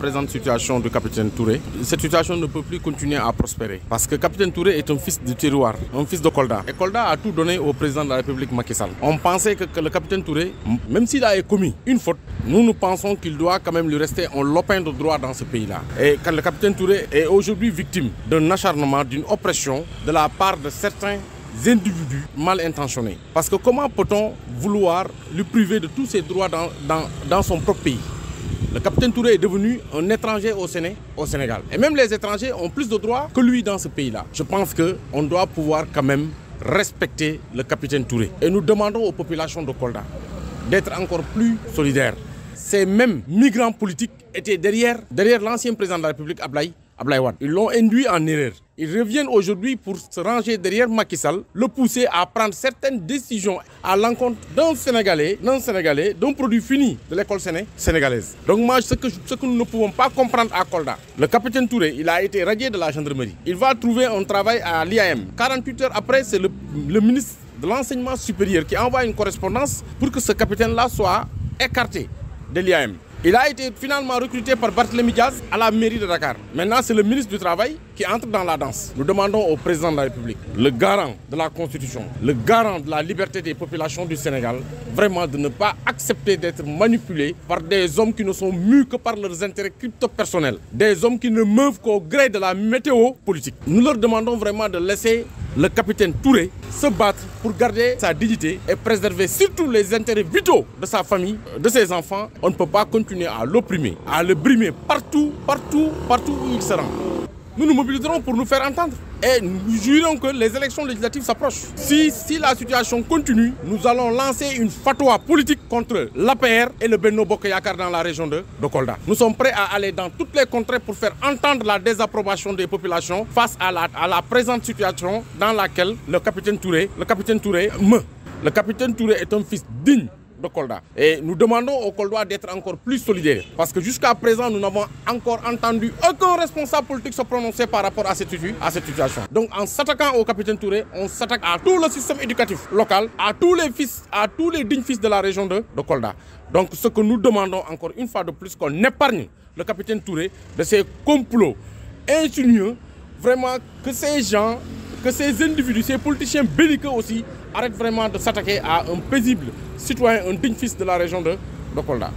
présente situation du capitaine Touré, cette situation ne peut plus continuer à prospérer. Parce que capitaine Touré est un fils du terroir, un fils de Kolda. Et Kolda a tout donné au président de la République Macky Sall. On pensait que le capitaine Touré, même s'il a commis une faute, nous pensons qu'il doit quand même lui rester un lopin de droit dans ce pays-là. Et quand le capitaine Touré est aujourd'hui victime d'un acharnement, d'une oppression de la part de certains individus mal intentionnés. Parce que comment peut-on vouloir lui priver de tous ses droits dans son propre pays? Le capitaine Touré est devenu un étranger au Sénégal. Et même les étrangers ont plus de droits que lui dans ce pays-là. Je pense qu'on doit pouvoir quand même respecter le capitaine Touré. Et nous demandons aux populations de Kolda d'être encore plus solidaires. Ces mêmes migrants politiques étaient derrière l'ancien président de la République, Abdoulaye Wade. Ils l'ont induit en erreur. Ils reviennent aujourd'hui pour se ranger derrière Macky Sall, le pousser à prendre certaines décisions à l'encontre d'un Sénégalais, d'un produit fini de l'école sénégalaise. Donc moi, ce que nous ne pouvons pas comprendre à Kolda, le capitaine Touré, il a été radié de la gendarmerie. Il va trouver un travail à l'IAM. 48 heures après, c'est le ministre de l'enseignement supérieur qui envoie une correspondance pour que ce capitaine-là soit écarté de l'IAM. Il a été finalement recruté par Barthélémy Diaz à la mairie de Dakar. Maintenant, c'est le ministre du Travail qui entre dans la danse. Nous demandons au président de la République, le garant de la Constitution, le garant de la liberté des populations du Sénégal, vraiment de ne pas accepter d'être manipulé par des hommes qui ne sont mus que par leurs intérêts crypto-personnels. Des hommes qui ne meuvent qu'au gré de la météo politique. Nous leur demandons vraiment de laisser le capitaine Touré se battre pour garder sa dignité et préserver surtout les intérêts vitaux de sa famille, de ses enfants. On ne peut pas continuer à l'opprimer, à le brimer partout où il se rend. Nous nous mobiliserons pour nous faire entendre et nous jurons que les élections législatives s'approchent. Si la situation continue, nous allons lancer une fatwa politique contre l'APR et le Benno Bokk Yakaar dans la région de Kolda. Nous sommes prêts à aller dans toutes les contrées pour faire entendre la désapprobation des populations face à la présente situation dans laquelle le capitaine Touré meurt. Le capitaine Touré est un fils digne de Kolda. Et nous demandons aux Koldois d'être encore plus solidaires. Parce que jusqu'à présent, nous n'avons encore entendu aucun responsable politique se prononcer par rapport à cette situation. Donc en s'attaquant au capitaine Touré, on s'attaque à tout le système éducatif local, à tous les dignes fils de la région de Kolda. Donc ce que nous demandons encore une fois de plus, qu'on épargne le capitaine Touré de ces complots insidieux, vraiment que ces gens, que ces individus, ces politiciens belliqueux aussi, arrêtent vraiment de s'attaquer à un paisible citoyen, un digne fils de la région de Kolda.